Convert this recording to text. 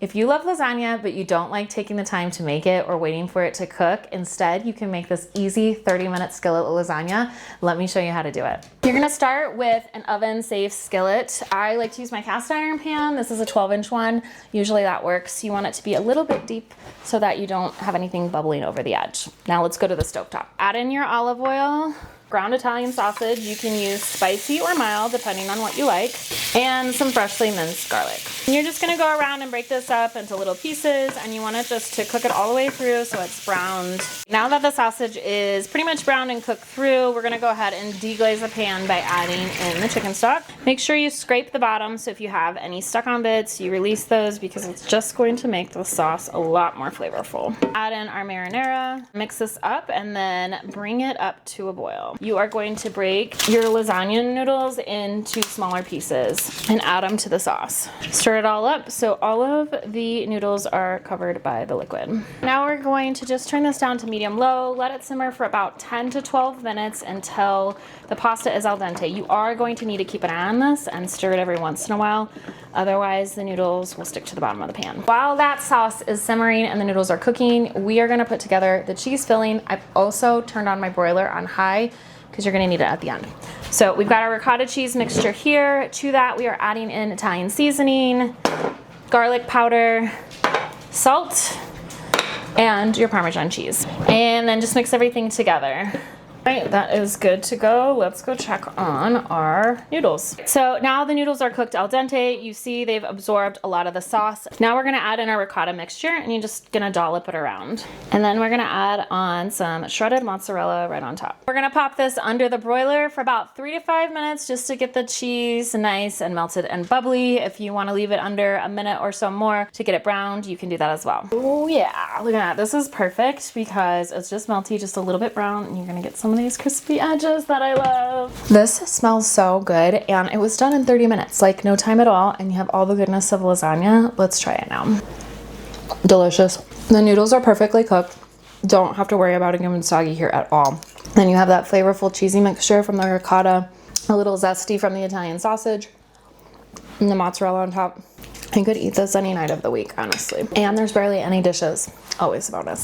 If you love lasagna, but you don't like taking the time to make it or waiting for it to cook, instead you can make this easy 30-minute skillet lasagna. Let me show you how to do it. You're gonna start with an oven-safe skillet. I like to use my cast iron pan. This is a 12-inch one. Usually that works. You want it to be a little bit deep so that you don't have anything bubbling over the edge. Now let's go to the stovetop. Add in your olive oil, ground Italian sausage. You can use spicy or mild depending on what you like, and some freshly minced garlic. And you're just gonna go around and break this up into little pieces, and you want it just to cook it all the way through so it's browned. Now that the sausage is pretty much browned and cooked through, we're gonna go ahead and deglaze the pan by adding in the chicken stock. Make sure you scrape the bottom, so if you have any stuck on bits, you release those because it's just going to make the sauce a lot more flavorful. Add in our marinara, mix this up, and then bring it up to a boil. You are going to break your lasagna noodles into smaller pieces and add them to the sauce. Stir it all up so all of the noodles are covered by the liquid. Now we're going to just turn this down to medium-low, let it simmer for about 10 to 12 minutes until the pasta is al dente. You are going to need to keep an eye on this and stir it every once in a while. Otherwise, the noodles will stick to the bottom of the pan. While that sauce is simmering and the noodles are cooking, we are gonna put together the cheese filling. I've also turned on my broiler on high because you're gonna need it at the end. So we've got our ricotta cheese mixture here. To that, we are adding in Italian seasoning, garlic powder, salt, and your Parmesan cheese. And then just mix everything together. All right, that is good to go. Let's go check on our noodles. So now the noodles are cooked al dente. You see they've absorbed a lot of the sauce. Now we're gonna add in our ricotta mixture, and you're just gonna dollop it around. And then we're gonna add on some shredded mozzarella right on top. We're gonna pop this under the broiler for about 3 to 5 minutes just to get the cheese nice and melted and bubbly. If you wanna leave it under a minute or so more to get it browned, you can do that as well. Oh yeah, look at that. This is perfect because it's just melty, just a little bit brown, and you're gonna get some of these crispy edges that I love. This smells so good, and it was done in 30 minutes, like no time at all, and you have all the goodness of lasagna. Let's try it now. Delicious. The noodles are perfectly cooked. Don't have to worry about it getting soggy here at all. Then you have that flavorful cheesy mixture from the ricotta, a little zesty from the Italian sausage, and the mozzarella on top. I could eat this any night of the week, honestly. And there's barely any dishes. Always a bonus.